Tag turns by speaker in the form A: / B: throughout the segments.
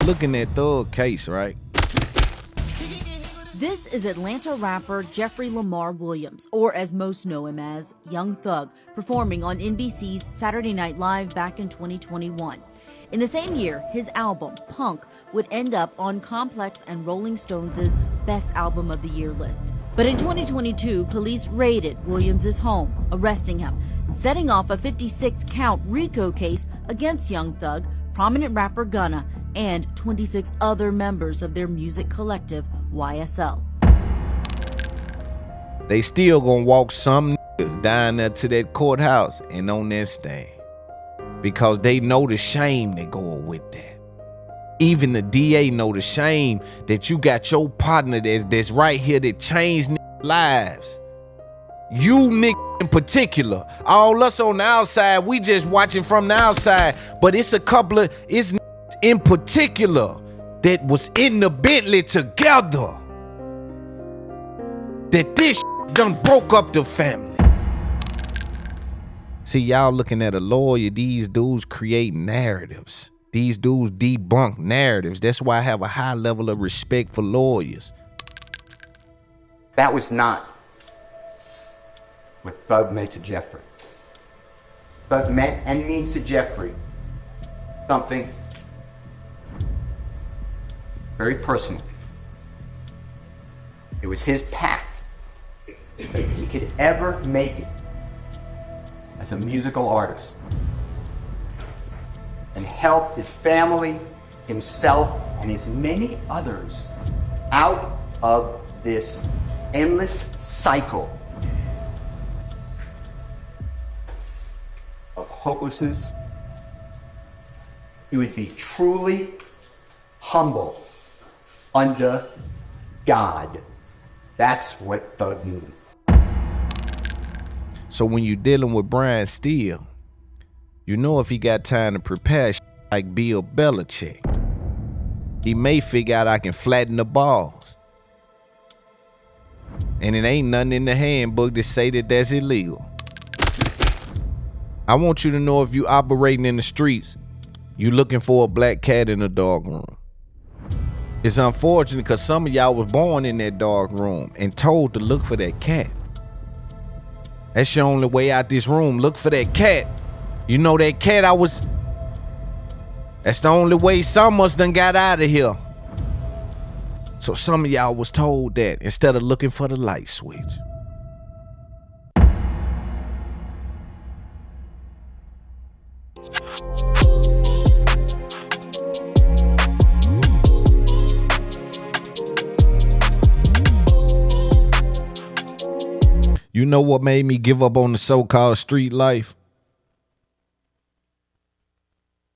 A: looking at Thug case, right?
B: This is Atlanta rapper Jeffrey Lamar Williams, or as most know him as, Young Thug, performing on NBC's Saturday Night Live back in 2021. In the same year, his album, Punk, would end up on Complex and Rolling Stones' Best Album of the Year lists. But in 2022, police raided Williams' home, arresting him, setting off a 56-count Rico case against Young Thug, prominent rapper Gunna, and 26 other members of their music collective, YSL.
A: They still gonna walk some niggas down there to that courthouse and on that stand, because they know the shame that go with that. Even the DA know the shame that you got your partner that's right here that changed lives. You nigga in particular. All us on the outside, we just watching from the outside. But it's a couple of in particular that was in the Bentley together that this done broke up the family. See, y'all looking at a lawyer, these dudes create narratives. These dudes debunk narratives. That's why I have a high level of respect for lawyers.
C: That was not what Thug meant to Jeffrey. Thug meant and means to Jeffrey something very personal. It was his pact that if he could ever make it as a musical artist and help his family, himself, and his many others out of this endless cycle of hopelessness, he would be truly humble under God. That's what Thug means.
A: So when you're dealing with Brian Steele, you know if he got time to prepare like Bill Belichick, he may figure out I can flatten the balls. And it ain't nothing in the handbook to say that that's illegal. I want you to know if you operating in the streets, you looking for a black cat in a dog room. It's unfortunate because some of y'all was born in that dog room and told to look for that cat. That's your only way out this room. Look for that cat. You know that cat that's the only way some of us done got out of here. So some of y'all was told that instead of looking for the light switch. You know what made me give up on the so-called street life?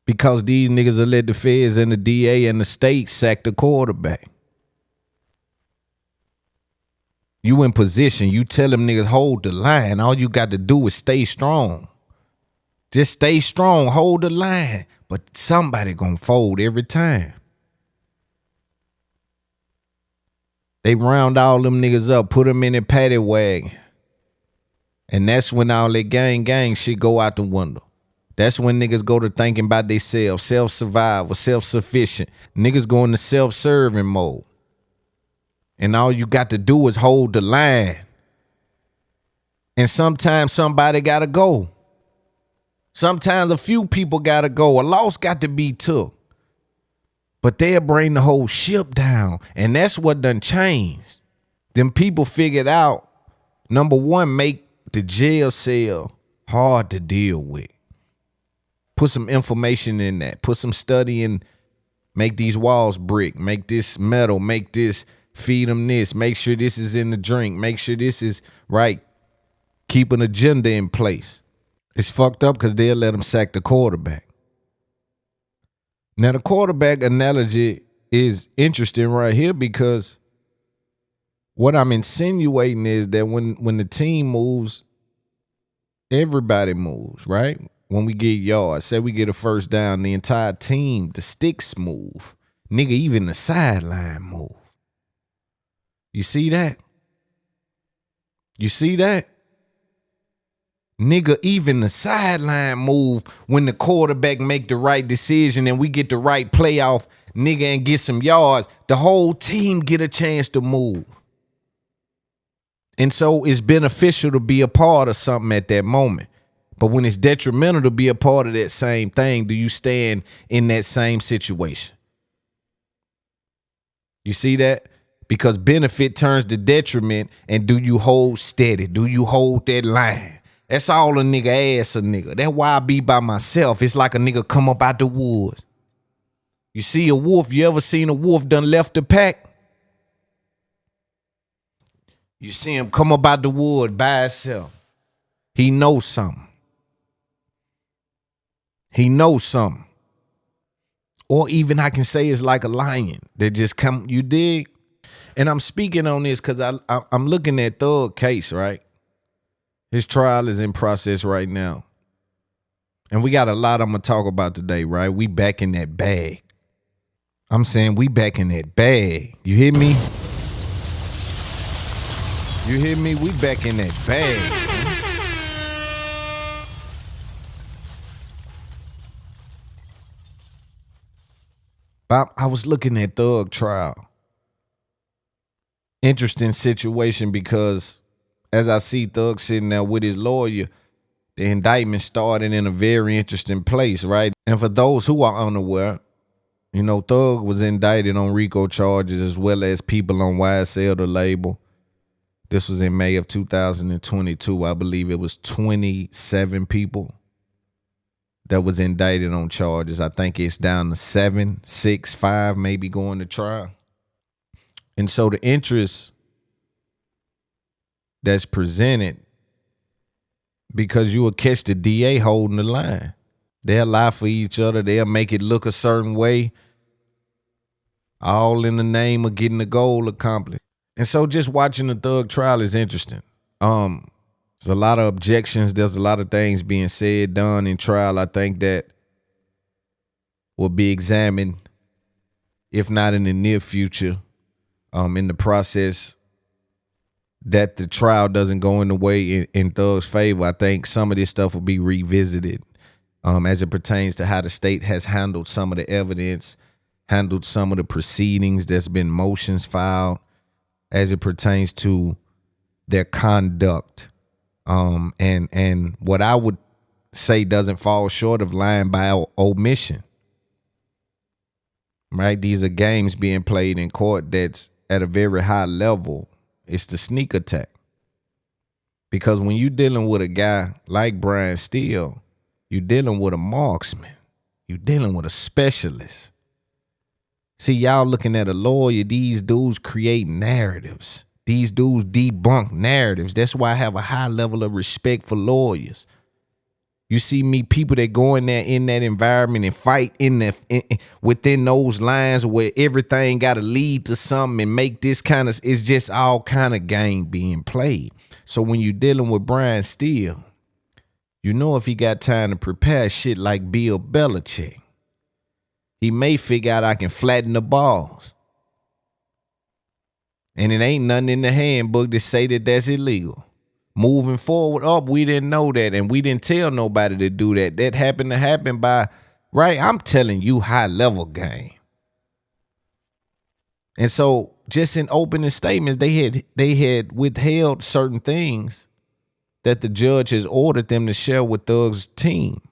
A: Because these niggas that let the feds and the DEA and the state sack the quarterback. You in position, you tell them niggas hold the line. All you got to do is stay strong. Just stay strong, hold the line. But somebody gonna fold every time. They round all them niggas up, put them in a paddy wagon. And that's when all that gang shit go out the window. That's when niggas go to thinking about themselves, self-survival, self-sufficient. Niggas go into self-serving mode. And all you got to do is hold the line. And sometimes somebody gotta go. Sometimes a few people gotta go. A loss got to be took. But they'll bring the whole ship down. And that's what done changed. Them people figured out, number one, make the jail cell hard to deal with. Put some information in that. Put some study in. Make these walls brick. Make this metal. Make this, feed them this. Make sure this is in the drink. Make sure this is right. Keep an agenda in place. It's fucked up because they'll let them sack the quarterback. Now the quarterback analogy is interesting right here because what I'm insinuating is that when the team moves, everybody moves, right? When we get yards, say we get a first down, the entire team, the sticks move. Nigga, even the sideline move. You see that? You see that? Nigga, even the sideline move when the quarterback make the right decision and we get the right playoff nigga, and get some yards, the whole team get a chance to move. And so it's beneficial to be a part of something at that moment. But when it's detrimental to be a part of that same thing, do you stand in that same situation? You see that? Because benefit turns to detriment, and do you hold steady? Do you hold that line? That's all a nigga ask a nigga. That's why I be by myself. It's like a nigga come up out the woods. You see a wolf, you ever seen a wolf done left the pack? You see him come up out the wood by himself. He knows something. He knows something. Or even I can say it's like a lion that just come, you dig? And I'm speaking on this because I'm looking at Thug case, right? His trial is in process right now. And we got a lot I'm going to talk about today, right? We back in that bag. I'm saying we back in that bag. You hear me? You hear me? We back in that bag. I was looking at Thug trial. Interesting situation because as I see Thug sitting there with his lawyer, the indictment started in a very interesting place, right? And for those who are unaware, you know, Thug was indicted on Rico charges as well as people on YSL, the label. This was in May of 2022. I believe it was 27 people that was indicted on charges. I think it's down to 7, 6, 5, maybe going to trial. And so the interest that's presented, because you will catch the DA holding the line. They'll lie for each other. They'll make it look a certain way, all in the name of getting the goal accomplished. And so just watching the Thug trial is interesting. There's a lot of objections. There's a lot of things being said, done in trial. I think that will be examined, if not in the near future, in the process that the trial doesn't go in the way in Thug's favor. I think some of this stuff will be revisited as it pertains to how the state has handled some of the evidence, handled some of the proceedings. There's been motions filed as it pertains to their conduct. And what I would say doesn't fall short of lying by omission. Right? These are games being played in court that's at a very high level. It's the sneak attack. Because when you're dealing with a guy like Brian Steele, you're dealing with a marksman. You're dealing with a specialist. See, y'all looking at a lawyer, these dudes create narratives. These dudes debunk narratives. That's why I have a high level of respect for lawyers. You see me, people that go in there in that environment and fight within those lines where everything got to lead to something and make this kind of, it's just all kind of game being played. So when you're dealing with Brian Steele, you know if he got time to prepare shit like Bill Belichick, he may figure out I can flatten the balls. And it ain't nothing in the handbook to say that that's illegal. Moving forward we didn't know that, and we didn't tell nobody to do that. That happened to happen by, right? I'm telling you, high level game. And so just in opening statements, they had withheld certain things that the judge has ordered them to share with Thug's team.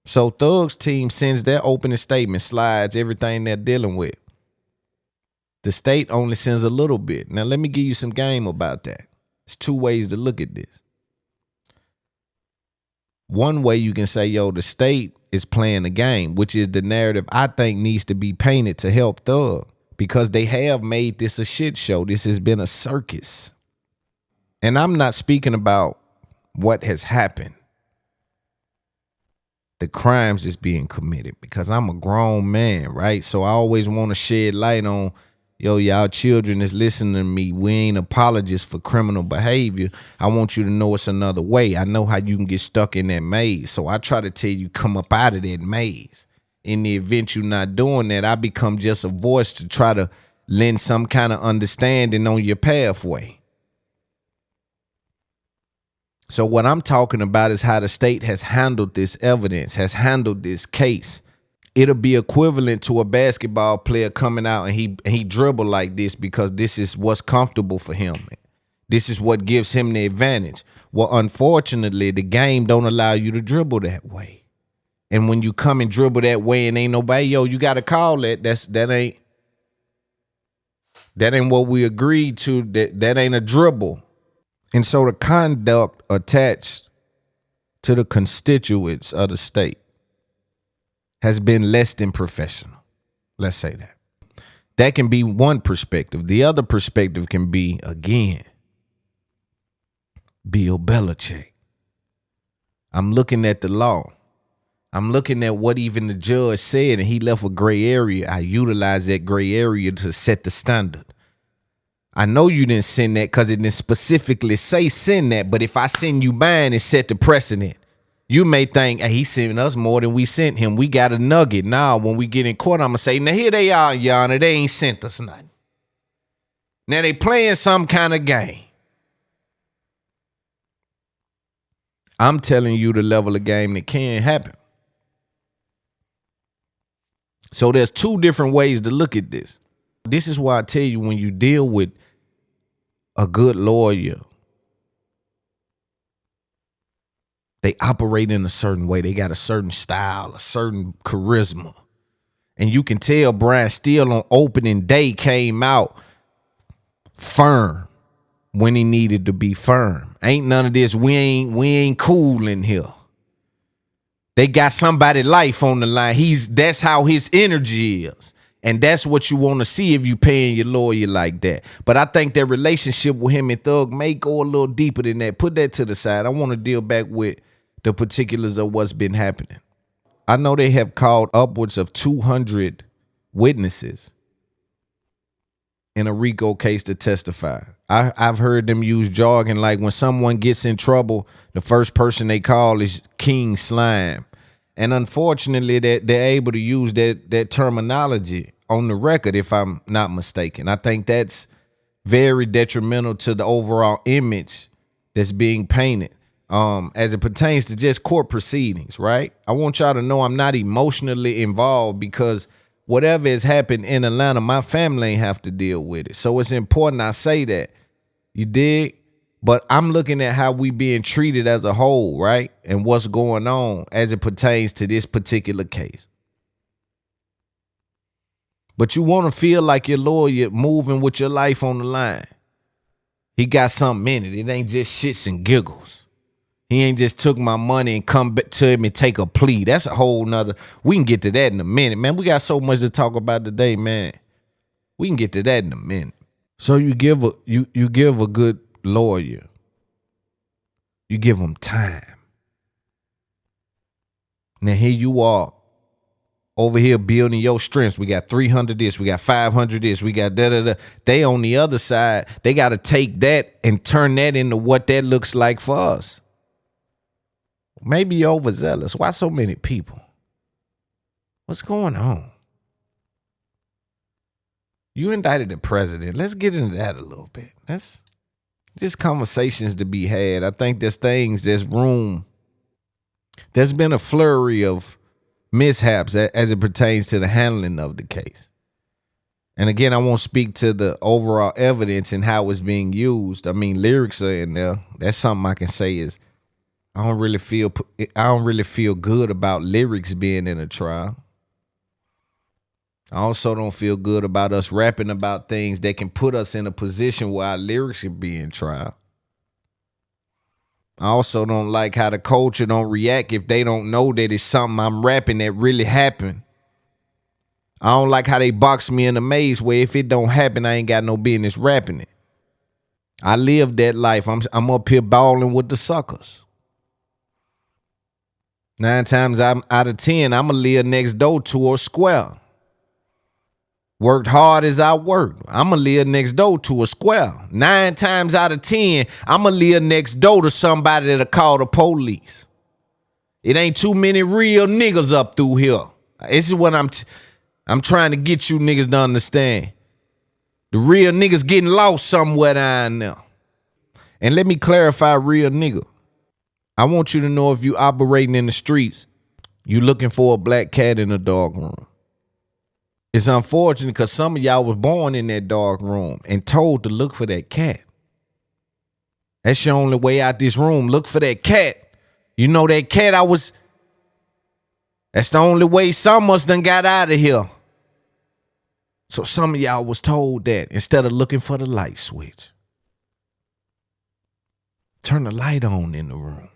A: So Thug's team sends their opening statement, slides, everything they're dealing with. The state only sends a little bit. Now, let me give you some game about that. There's two ways to look at this. One way you can say, yo, the state is playing the game, which is the narrative I think needs to be painted to help Thug, because they have made this a shit show. This has been a circus. And I'm not speaking about what has happened, the crimes that's being committed, because I'm a grown man, right? So I always want to shed light on, yo, y'all children is listening to me. We ain't apologists for criminal behavior. I want you to know it's another way. I know how you can get stuck in that maze. So I try to tell you, come up out of that maze. In the event you're not doing that, I become just a voice to try to lend some kind of understanding on your pathway. So what I'm talking about is how the state has handled this evidence, has handled this case. it'll be equivalent to a basketball player coming out and he dribble like this because this is what's comfortable for him. This is what gives him the advantage. Well, unfortunately, the game don't allow you to dribble that way. And when you come and dribble that way and ain't nobody, you got to call it. That ain't what we agreed to. That ain't a dribble. And so the conduct attached to the constituents of the state has been less than professional. Let's say that. That can be one perspective. The other perspective can be, again, Bill Belichick. I'm looking at the law. I'm looking at what even the judge said, and he left a gray area. I utilize that gray area to set the standard. I know you didn't send that because it didn't specifically say send that, but if I send you mine, it set the precedent. You may think, hey, he's sending us more than we sent him. We got a nugget. Now, when we get in court, I'm going to say, now here they are, Your Honor. They ain't sent us nothing. Now they playing some kind of game. I'm telling you the level of game that can happen. So there's two different ways to look at this. This is why I tell you, when you deal with a good lawyer, they operate in a certain way. They got a certain style, a certain charisma. And you can tell Brian Steele on opening day came out firm when he needed to be firm. Ain't none of this, we ain't cool in here. They got somebody's life on the line. That's how his energy is. And that's what you want to see if you paying your lawyer like that. But I think that relationship with him and Thug may go a little deeper than that. Put that to the side. I want to deal back with the particulars of what's been happening. I know they have called upwards of 200 witnesses in a Rico case to testify. I've heard them use jargon like when someone gets in trouble, the first person they call is King Slime. And unfortunately, they're able to use that terminology on the record, if I'm not mistaken. I think that's very detrimental to the overall image that's being painted as it pertains to just court proceedings, right? I want y'all to know I'm not emotionally involved because whatever has happened in Atlanta, my family ain't have to deal with it. So it's important I say that. You dig? But I'm looking at how we being treated as a whole, right? And what's going on as it pertains to this particular case. But you want to feel like your lawyer moving with your life on the line. He got something in it. It ain't just shits and giggles. He ain't just took my money and come back to him and take a plea. That's a whole nother. We can get to that in a minute, man. We got so much to talk about today, man. We can get to that in a minute. So you give a good lawyer, you give him time. Now here you are over here building your strengths. We got 300 this, we got 500 this, we got da-da-da. They on the other side, they got to take that and turn that into what that looks like for us. Maybe you're overzealous. Why so many people? What's going on? You indicted the president. Let's get into that a little bit. That's just conversations to be had. I think there's room. There's been a flurry of mishaps as it pertains to the handling of the case. And again, I won't speak to the overall evidence and how it's being used. I mean, lyrics are in there. That's something I can say is I don't really feel good about lyrics being in a trial. I also don't feel good about us rapping about things that can put us in a position where our lyrics should be in trial. I also don't like how the culture don't react if they don't know that it's something I'm rapping that really happened. I don't like how they box me in a maze where if it don't happen, I ain't got no business rapping it. I live that life. I'm up here balling with the suckers. 9 times out of 10, I'm going to live next door to a square. Worked hard as I worked. I'm going to live next door to a square. 9 times out of 10, I'm going to live next door to somebody that'll call the police. It ain't too many real niggas up through here. This is what I'm trying to get you niggas to understand. The real niggas getting lost somewhere down there. And let me clarify real nigga. I want you to know if you operating in the streets, You looking for a black cat in a dark room. It's unfortunate because some of y'all was born in that dark room and told to look for that cat. That's your only way out this room. Look for that cat. You know that cat that's the only way some of us done got out of here. So some of y'all was told that instead of looking for the light switch. Turn the light on in the room.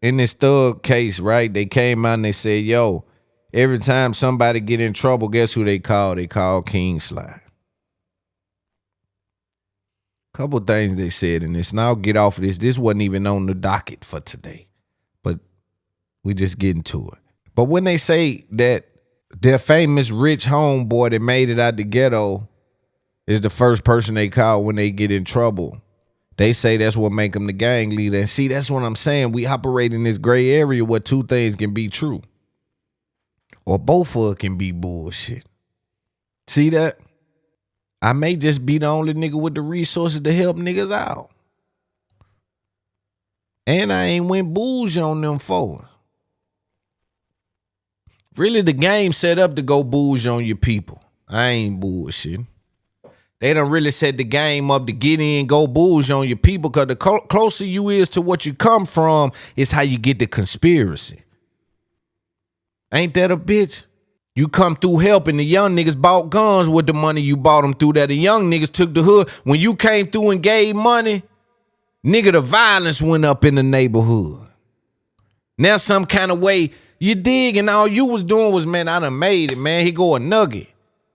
A: In this Thug case, right, they came out and they said, yo, every time somebody get in trouble, guess who they call? They call King Slide. Couple things they said in this, and I'll get off of this. This wasn't even on the docket for today, but we just getting to it. But when they say that their famous rich homeboy that made it out the ghetto is the first person they call when they get in trouble, they say that's what make them the gang leader. And see, that's what I'm saying. We operate in this gray area where two things can be true. Or both of it can be bullshit. See that? I may just be the only nigga with the resources to help niggas out. And I ain't went bougie on them for. Really, the game set up to go bougie on your people. I ain't bullshitting. They done really set the game up to get in, go bougie on your people, because the closer you is to what you come from is how you get the conspiracy. Ain't that a bitch? You come through helping. The young niggas bought guns with the money you bought them through that. The young niggas took the hood. When you came through and gave money, nigga, the violence went up in the neighborhood. Now some kind of way, you dig, and all you was doing was, man, I done made it, man. Here go a nugget.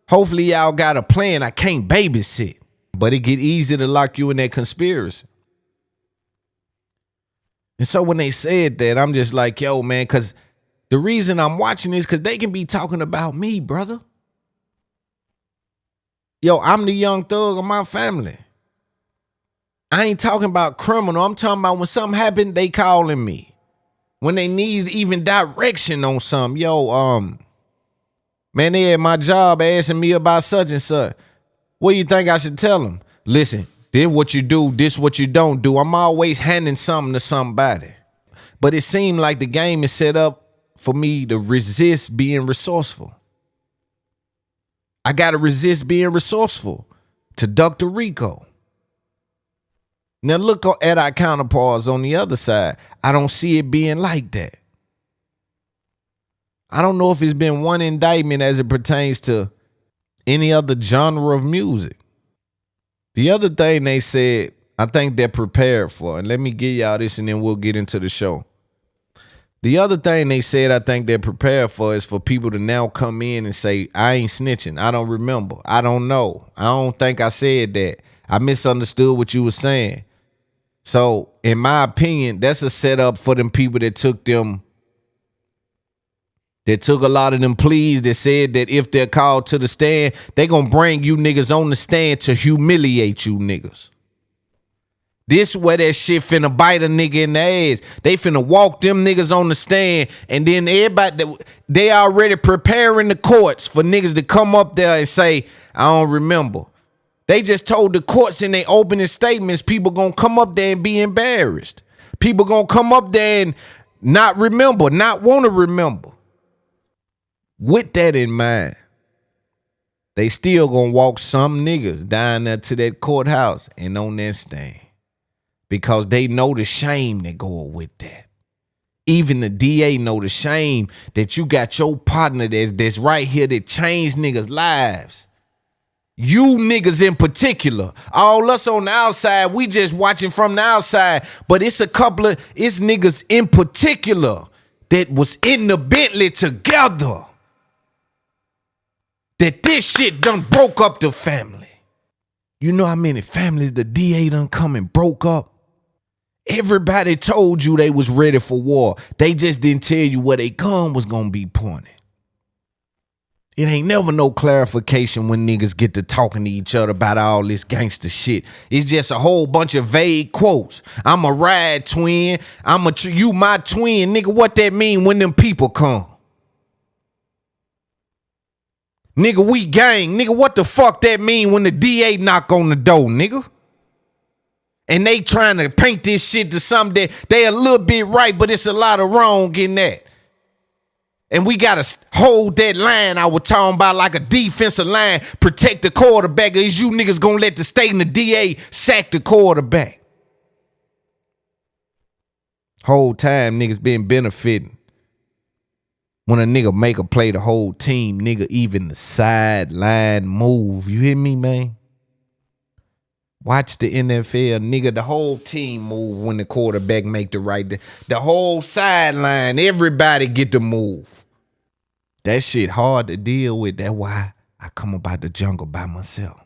A: Hopefully y'all got a plan. I can't babysit. But it get easy to lock you in that conspiracy. And so when they said that, I'm just like, yo, man, because the reason I'm watching this, because they can be talking about me, brother. Yo, I'm the young thug of my family. I ain't talking about criminal. I'm talking about when something happened, they calling me. When they need even direction on something. Yo, man, they at my job asking me about such and such. What do you think I should tell them? Listen, this what you do, this what you don't do. I'm always handing something to somebody. But it seemed like the game is set up for me to resist being resourceful. I got to resist being resourceful to duck to Rico. Now look at our counterparts on the other side. I don't see it being like that. I don't know if it's been one indictment as it pertains to any other genre of music. The other thing they said, I think they're prepared for, and let me give y'all this and then we'll get into the show. The other thing they said I think they're prepared for is for people to now come in and say, I ain't snitching. I don't remember. I don't know. I don't think I said that. I misunderstood what you were saying. So, in my opinion, that's a setup for them people that took a lot of them pleas that said that if they're called to the stand, they gonna bring you niggas on the stand to humiliate you niggas. This where that shit finna bite a nigga in the ass. They finna walk them niggas on the stand, and then everybody, they already preparing the courts for niggas to come up there and say, I don't remember. They just told the courts in their opening statements, people gonna come up there and be embarrassed. People gonna come up there and not remember, not wanna remember. With that in mind, they still gonna walk some niggas down there to that courthouse and on that stand. Because they know the shame that go with that. Even the DA know the shame that you got your partner that's right here that changed niggas' lives. You niggas in particular. All us on the outside, we just watching from the outside. But it's it's niggas in particular that was in the Bentley together. That this shit done broke up the family. You know how many families the DA done come and broke up? Everybody told you they was ready for war. They just didn't tell you where they gun was gonna be pointed. It ain't never no clarification when niggas get to talking to each other about all this gangster shit. It's just a whole bunch of vague quotes. I'm a ride twin. You my twin. Nigga, what that mean when them people come? Nigga, we gang. Nigga, what the fuck that mean when the DA knock on the door, nigga? And they trying to paint this shit to something that they a little bit right, but it's a lot of wrong in that. And we got to hold that line I was talking about like a defensive line, protect the quarterback, or is you niggas going to let the state and the DA sack the quarterback? Whole time niggas been benefiting. When a nigga make a play, the whole team, nigga, even the sideline move. You hear me, man? Watch the NFL, nigga, the whole team move when the quarterback make the right. The whole sideline, everybody get to move. That shit hard to deal with. That's why I come about the jungle by myself.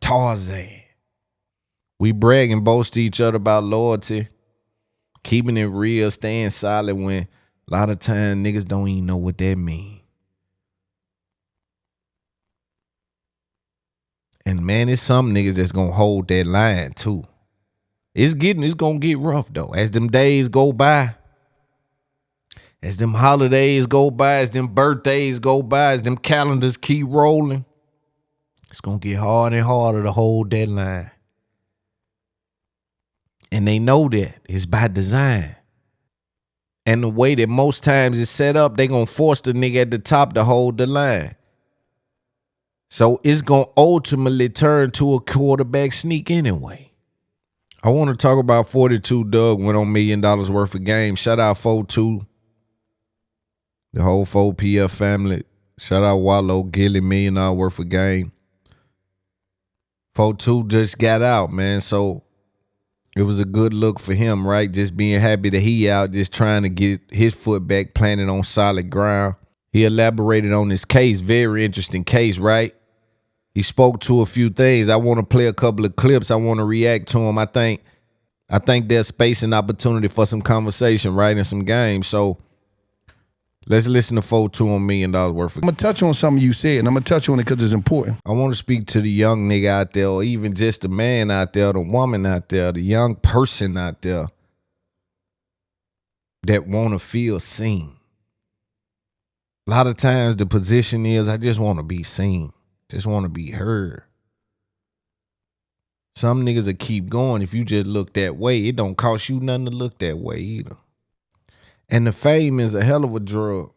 A: Tarzan. We brag and boast to each other about loyalty, keeping it real, staying solid when a lot of times niggas don't even know what that mean. And man, it's some niggas that's gonna hold that line too. It's gonna get rough though. As them days go by, as them holidays go by, as them birthdays go by, as them calendars keep rolling, it's gonna get harder and harder to hold that line. And they know that. It's by design. And the way that most times it's set up, they gonna force the nigga at the top to hold the line. So it's going to ultimately turn to a quarterback sneak anyway. I want to talk about 42 Dugg went on $1 million worth of game. Shout out 42, the whole 4PF family. Shout out Wallow, Gilly, $1 million worth of game. 42 just got out, man. So it was a good look for him, right? Just being happy that he out, just trying to get his foot back, planted on solid ground. He elaborated on his case, very interesting case, right? He spoke to a few things. I want to play a couple of clips. I want to react to him. I think there's space and opportunity for some conversation, right, and some games. So let's listen to 42 on $1 million worth of.
D: I'm going to touch on something you said, and I'm going to touch on it because it's important.
A: I want to speak to the young nigga out there, or even just the man out there, the woman out there, the young person out there that want to feel seen. A lot of times the position is, I just want to be seen. Just want to be heard. Some niggas will keep going if you just look that way. It don't cost you nothing to look that way either. And the fame is a hell of a drug.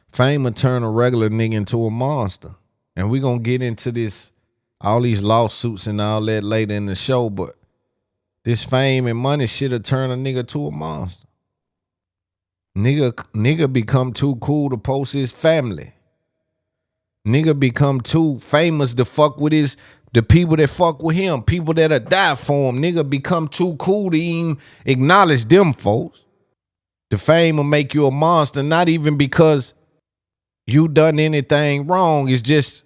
A: Fame will turn a regular nigga into a monster. And we gonna get into this, all these lawsuits and all that later in the show, but this fame and money shit will turn a nigga to a monster. Nigga become too cool to post his family. Nigga become too famous to fuck with the people that fuck with him, people that'll die for him. Nigga become too cool to even acknowledge them folks. The fame will make you a monster, not even because you done anything wrong. It's just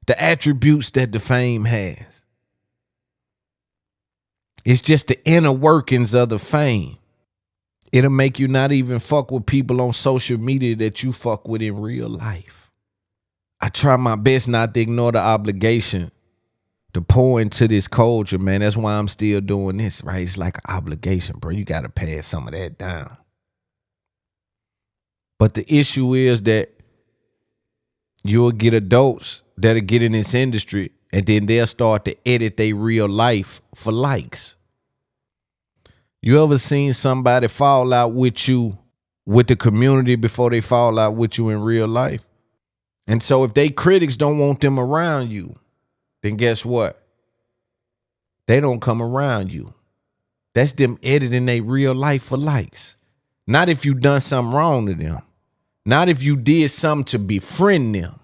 A: the attributes that the fame has. It's just the inner workings of the fame. It'll make you not even fuck with people on social media that you fuck with in real life. I try my best not to ignore the obligation to pour into this culture, man. That's why I'm still doing this, right? It's like an obligation, bro. You got to pass some of that down. But the issue is that you'll get adults that'll get in this industry and then they'll start to edit their real life for likes. You ever seen somebody fall out with you, with the community before they fall out with you in real life? And so if they critics don't want them around you, then guess what? They don't come around you. That's them editing their real life for likes. Not if you done something wrong to them. Not if you did something to befriend them.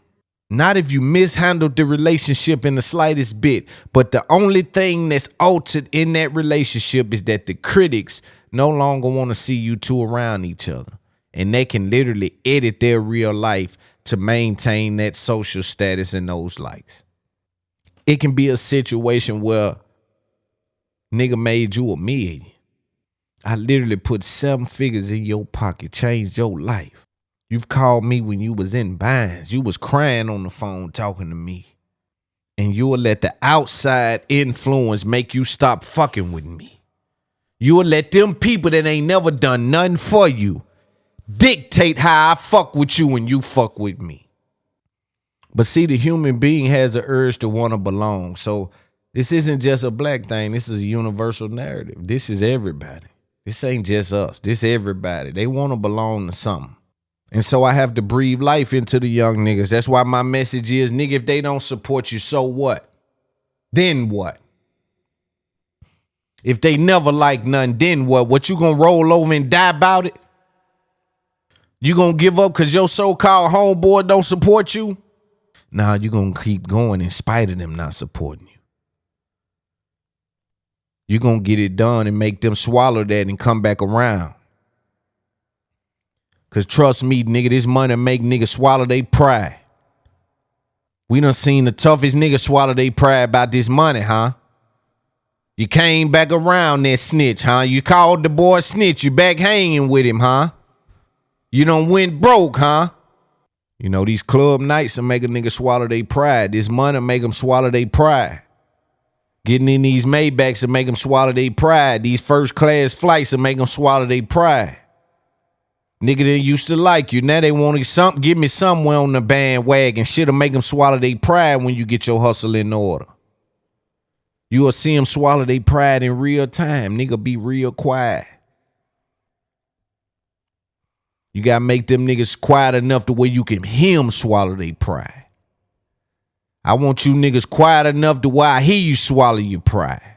A: Not if you mishandled the relationship in the slightest bit. But the only thing that's altered in that relationship is that the critics no longer want to see you two around each other. And they can literally edit their real life to maintain that social status and those likes. It can be a situation where nigga made you $1 million. I literally put 7 figures in your pocket, changed your life. You've called me when you was in binds. You was crying on the phone talking to me. And you will let the outside influence make you stop fucking with me. You will let them people that ain't never done nothing for you dictate how I fuck with you and you fuck with me. But see, the human being has an urge to want to belong. So this isn't just a black thing. This is a universal narrative. This is everybody. This ain't just us. This everybody. They want to belong to something. And so I have to breathe life into the young niggas. That's why my message is, nigga, if they don't support you, so what? Then what? If they never like nothing, then what? What, you gonna roll over and die about it? You gonna give up because your so-called homeboy don't support you? Nah, you gonna keep going in spite of them not supporting you. You gonna get it done and make them swallow that and come back around. Cause trust me, nigga, this money make niggas swallow they pride. We done seen the toughest niggas swallow they pride about this money, huh? You came back around that snitch, huh? You called the boy snitch. You back hanging with him, huh? You done went broke, huh? You know, these club nights will make a nigga swallow their pride. This money make them swallow their pride. Getting in these Maybachs will make them swallow their pride. These first class flights will make them swallow their pride. Nigga that used to like you, now they want to give me somewhere on the bandwagon. Shit'll make them swallow their pride when you get your hustle in order. You will see them swallow their pride in real time. Nigga, be real quiet. You gotta make them niggas quiet enough to where you can hear them swallow their pride. I want you niggas quiet enough to where I hear you swallow your pride.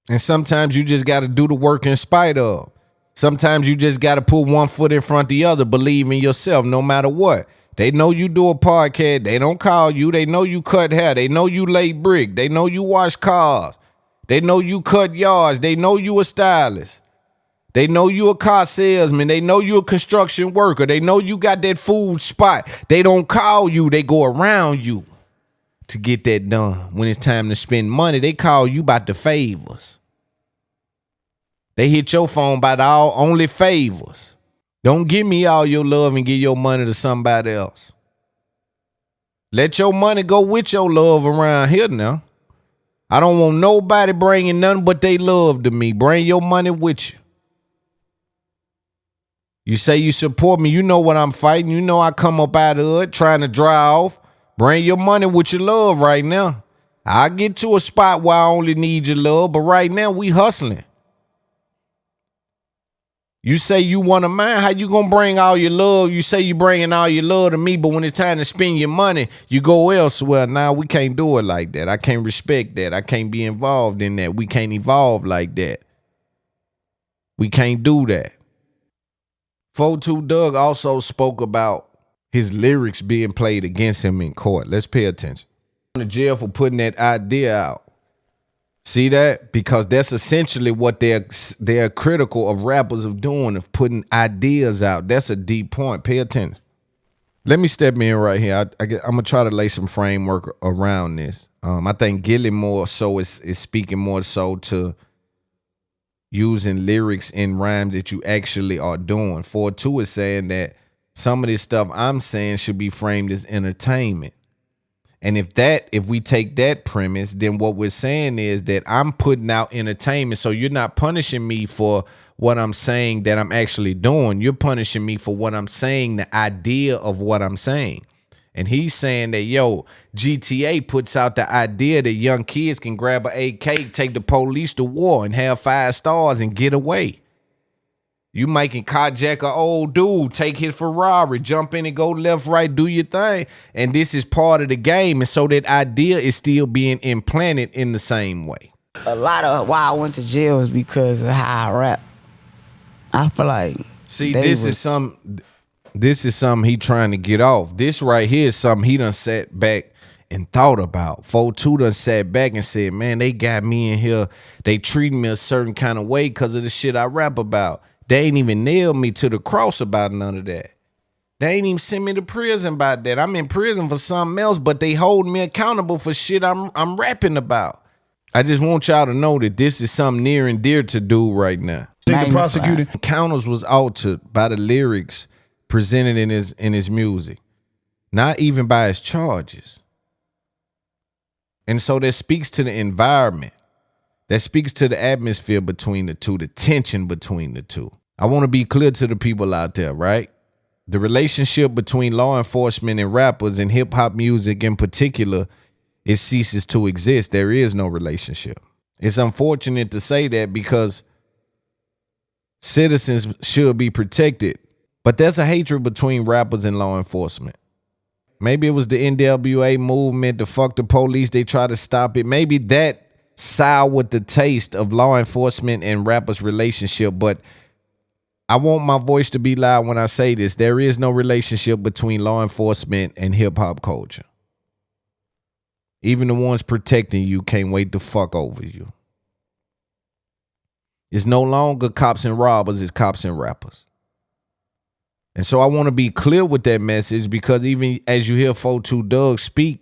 A: And sometimes you just gotta do the work in spite of. Sometimes you just gotta put one foot in front of the other. Believe in yourself no matter what. They know you do a podcast. They don't call you. They know you cut hair. They know you lay brick. They know you wash cars. They know you cut yards. They know you a stylist. They know you a car salesman. They know you a construction worker. They know you got that food spot. They don't call you. They go around you to get that done. When it's time to spend money, they call you about the favors. They hit your phone by the only favors. Don't give me all your love and give your money to somebody else. Let your money go with your love around here now. I don't want nobody bringing nothing but they love to me. Bring your money with you. You say you support me. You know what I'm fighting. You know I come up out of it trying to dry off. Bring your money with your love right now. I'll get to a spot where I only need your love, but right now we hustling. You say you one of mine. How you gonna bring all your love? You say you bringing all your love to me, but when it's time to spend your money, you go elsewhere. Now we can't do it like that. I can't respect that. I can't be involved in that. We can't evolve like that. We can't do that. 4-2 Dugg also spoke about his lyrics being played against him in court. Let's pay attention. In the jail for putting that idea out. See that? Because that's essentially what they're critical of rappers of doing, of putting ideas out. That's a deep point. Pay attention. Let me step in right here. I'm going to try to lay some framework around this. I think Gilly more so is speaking more so to using lyrics in rhymes that you actually are doing. 4-2 is saying that some of this stuff I'm saying should be framed as entertainment. And if we take that premise, then what we're saying is that I'm putting out entertainment. So you're not punishing me for what I'm saying that I'm actually doing. You're punishing me for what I'm saying, the idea of what I'm saying. And he's saying that, yo, GTA puts out the idea that young kids can grab an AK, take the police to war and have 5 stars and get away. You making carjack an old dude, take his Ferrari, jump in and go left, right, do your thing. And this is part of the game. And so that idea is still being implanted in the same way.
E: A lot of why I went to jail was because of how I rap. I feel like...
A: See, this is something he trying to get off. This right here is something he done sat back and thought about. 4-2 done sat back and said, man, they got me in here. They treat me a certain kind of way because of the shit I rap about. They ain't even nailed me to the cross about none of that. They ain't even sent me to prison about that. I'm in prison for something else, but they hold me accountable for shit I'm rapping about. I just want y'all to know that this is something near and dear to do right now.
D: Think the prosecutor
A: Counters was altered by the lyrics presented in his music, not even by his charges. And so that speaks to the environment. That speaks to the atmosphere between the two, the tension between the two. I want to be clear to the people out there, right? The relationship between law enforcement and rappers and hip hop music in particular, it ceases to exist. There is no relationship. It's unfortunate to say that because citizens should be protected. But there's a hatred between rappers and law enforcement. Maybe it was the NWA movement, the fuck the police, they try to stop it. Maybe that soured the taste of law enforcement and rappers' relationship. But I want my voice to be loud when I say this. There is no relationship between law enforcement and hip-hop culture. Even the ones protecting you can't wait to fuck over you. It's no longer cops and robbers, it's cops and rappers. And so I want to be clear with that message, because even as you hear 42 Dugg speak,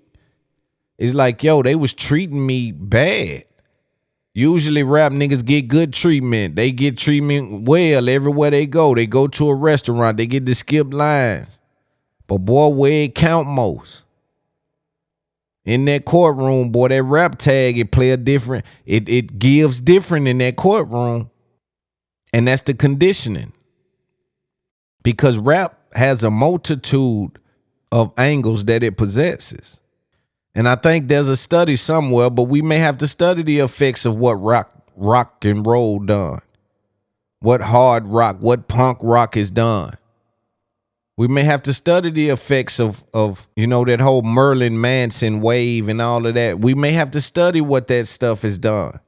A: it's like, yo, they was treating me bad. Usually rap niggas get good treatment. They get treatment well everywhere they go. They go to a restaurant, they get to skip lines. But boy, where it count most? In that courtroom, boy, that rap tag, it play a different, it gives different in that courtroom. And that's the conditioning. Because rap has a multitude of angles that it possesses. And I think there's a study somewhere, but we may have to study the effects of what rock and roll done. What hard rock, what punk rock is done. We may have to study the effects of that whole Merlin Manson wave and all of that. We may have to study what that stuff has done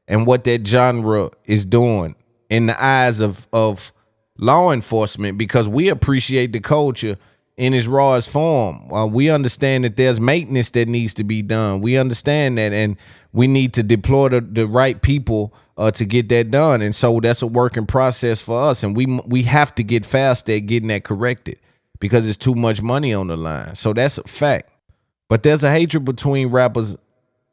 A: and what that genre is doing in the eyes of law enforcement, because we appreciate the culture in its rawest form. We understand that there's maintenance that needs to be done. We understand that, and we need to deploy the right people to get that done. And so that's a working process for us, and we have to get fast at getting that corrected, because it's too much money on the line. So that's a fact. But there's a hatred between rappers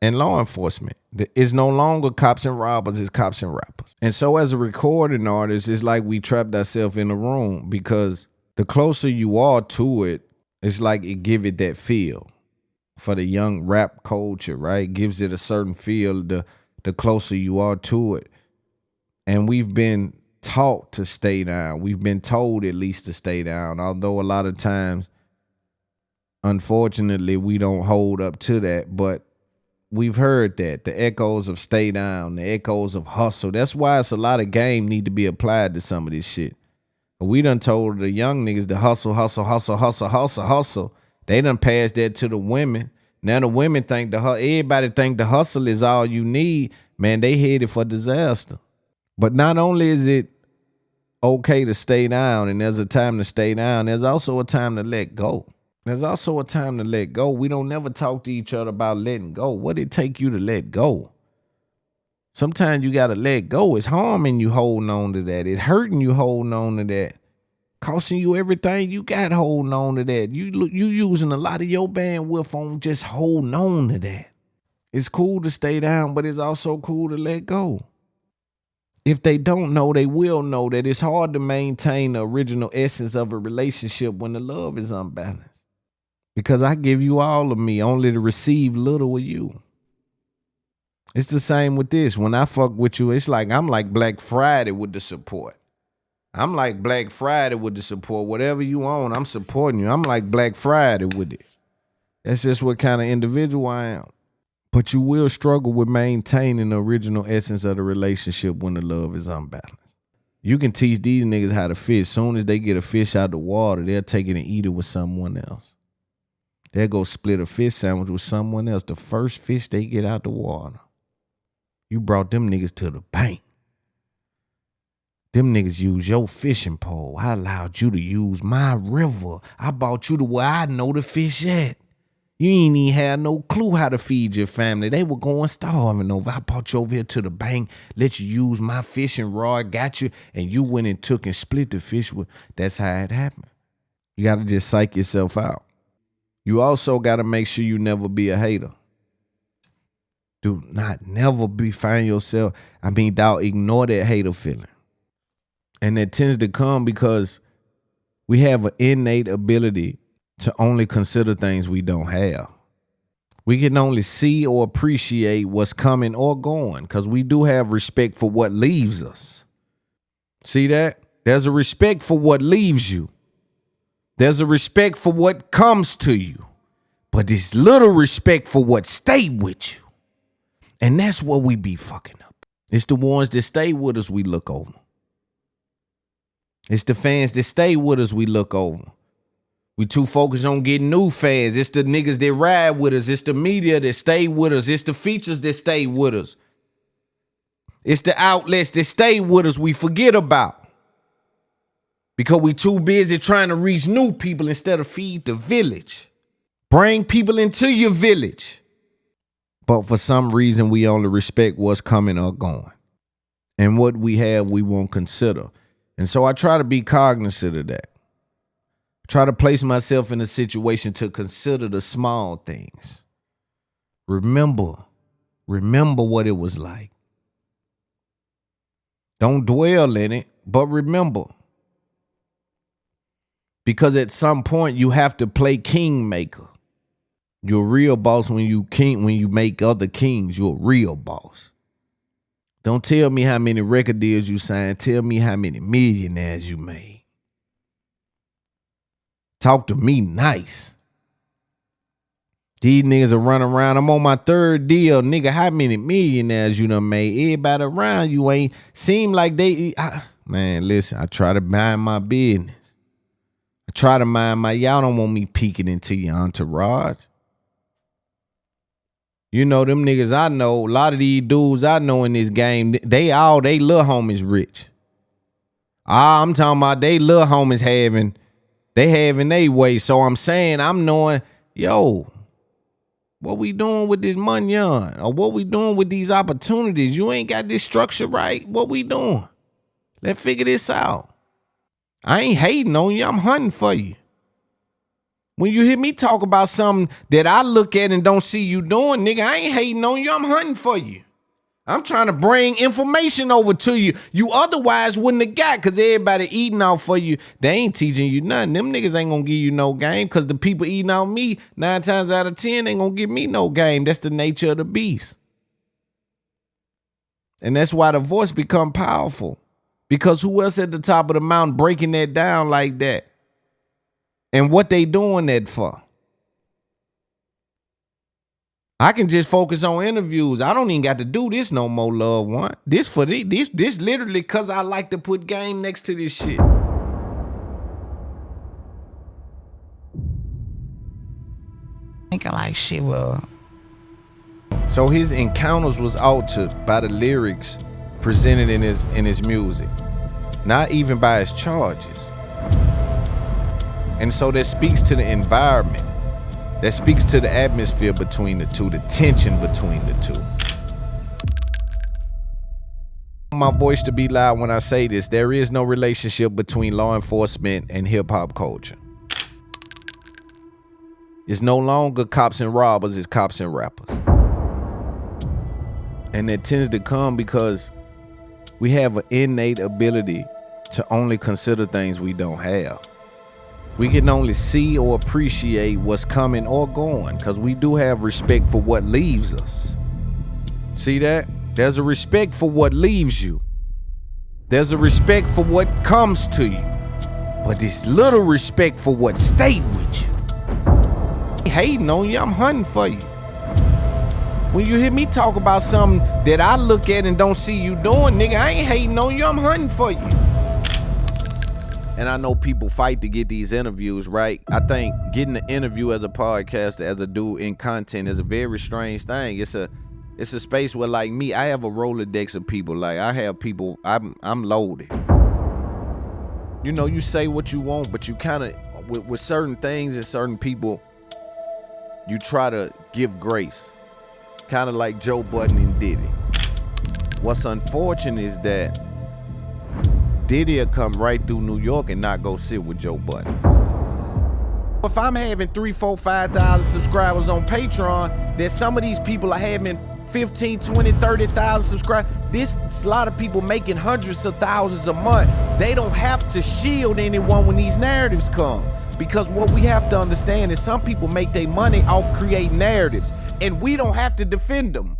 A: and law enforcement. It's no longer cops and robbers, it's cops and rappers. And so as a recording artist, it's like we trapped ourselves in a room, because the closer you are to it, it's like it give it that feel. For the young rap culture, right? It gives it a certain feel the closer you are to it. And we've been taught to stay down. We've been told at least to stay down, although a lot of times, unfortunately, we don't hold up to that. But we've heard that, the echoes of stay down, the echoes of hustle. That's why it's a lot of game need to be applied to some of this shit. We done told the young niggas to hustle, hustle, hustle, hustle, hustle, hustle. They done passed that to the women. Now the women think everybody think the hustle is all you need. Man, they headed for disaster. But not only is it okay to stay down, and there's a time to stay down, there's also a time to let go. There's also a time to let go. We don't never talk to each other about letting go. What it take you to let go? Sometimes you got to let go. It's harming you holding on to that. It's hurting you holding on to that. Costing you everything you got holding on to that. You using a lot of your bandwidth on just holding on to that. It's cool to stay down, but it's also cool to let go. If they don't know, they will know that it's hard to maintain the original essence of a relationship when the love is unbalanced. Because I give you all of me only to receive little of you. It's the same with this. When I fuck with you, it's like I'm like Black Friday with the support. I'm like Black Friday with the support. Whatever you own, I'm supporting you. I'm like Black Friday with it. That's just what kind of individual I am. But you will struggle with maintaining the original essence of the relationship when the love is unbalanced. You can teach these niggas how to fish. Soon as they get a fish out the water, they'll take it and eat it with someone else. They'll go split a fish sandwich with someone else. The first fish they get out the water. You brought them niggas to the bank. Them niggas use your fishing pole. I allowed you to use my river. I brought you to where I know the fish at. You ain't even had no clue how to feed your family. They were going starving over. I brought you over here to the bank, let you use my fishing rod, got you, and you went and took and split the fish with. That's how it happened. You got to just psych yourself out. You also got to make sure you never be a hater. Do not never find yourself, dog, ignore that hater feeling. And that tends to come because we have an innate ability to only consider things we don't have. We can only see or appreciate what's coming or going because we do have respect for what leaves us. See that? There's a respect for what leaves you. There's a respect for what comes to you. But there's little respect for what stayed with you. And that's what we be fucking up. It's the ones that stay with us we look over. It's the fans that stay with us we look over. We too focused on getting new fans. It's the niggas that ride with us. It's the media that stay with us. It's the features that stay with us. It's the outlets that stay with us we forget about. Because we too busy trying to reach new people instead of feed the village. Bring people into your village. But for some reason, we only respect what's coming or going. And what we have, we won't consider. And so I try to be cognizant of that. Try to place myself in a situation to consider the small things. Remember what it was like. Don't dwell in it, but remember. Because at some point you have to play kingmaker. You're a real boss when you make other kings. You're a real boss. Don't tell me how many record deals you signed. Tell me how many millionaires you made. Talk to me nice. These niggas are running around. I'm on my third deal. Nigga, how many millionaires you done made? Everybody around you ain't seem like they... Man, listen, I try to mind my business. I try to mind my... Y'all don't want me peeking into your entourage. You know, them niggas I know, a lot of these dudes I know in this game, they little homies rich. I'm talking about they little homies having their way. So I'm saying, I'm knowing, yo, what we doing with this money on? Or what we doing with these opportunities? You ain't got this structure right. What we doing? Let's figure this out. I ain't hating on you. I'm hunting for you. When you hear me talk about something that I look at and don't see you doing, nigga, I ain't hating on you. I'm hunting for you. I'm trying to bring information over to you. You otherwise wouldn't have got, because everybody eating out for you. They ain't teaching you nothing. Them niggas ain't going to give you no game, because the people eating out me, 9 times out of 10, ain't going to give me no game. That's the nature of the beast. And that's why the voice become powerful. Because who else at the top of the mountain breaking that down like that? And what they doing that for? I can just focus on interviews. I don't even got to do this no more, loved one. This literally because I like to put game next to this shit.
E: Thinking like shit, well.
A: So his encounters was altered by the lyrics presented in his music, not even by his charges. And so that speaks to the environment. That speaks to the atmosphere between the two, the tension between the two. My voice to be loud when I say this. There is no relationship between law enforcement and hip-hop culture. It's no longer cops and robbers, it's cops and rappers. And that tends to come because we have an innate ability to only consider things we don't have. We can only see or appreciate what's coming or going because we do have respect for what leaves us. See that? There's a respect for what leaves you. There's a respect for what comes to you. But there's little respect for what stayed with you. Hating on you, I'm hunting for you. When you hear me talk about something that I look at and don't see you doing, nigga, I ain't hating on you, I'm hunting for you. And I know people fight to get these interviews, right? I think getting an interview as a podcaster, as a dude in content is a very strange thing. It's a space where, like me, I have a Rolodex of people. Like I have people, I'm loaded. You know, you say what you want, but you kind of, with certain things and certain people, you try to give grace. Kind of like Joe Budden and Diddy. What's unfortunate is that Diddy will come right through New York and not go sit with Joe Budden. If I'm having 3, 4, 5,000 subscribers on Patreon, that some of these people are having 15, 20, 30,000 subscribers. This a lot of people making hundreds of thousands a month. They don't have to shield anyone when these narratives come. Because what we have to understand is some people make their money off creating narratives, and we don't have to defend them.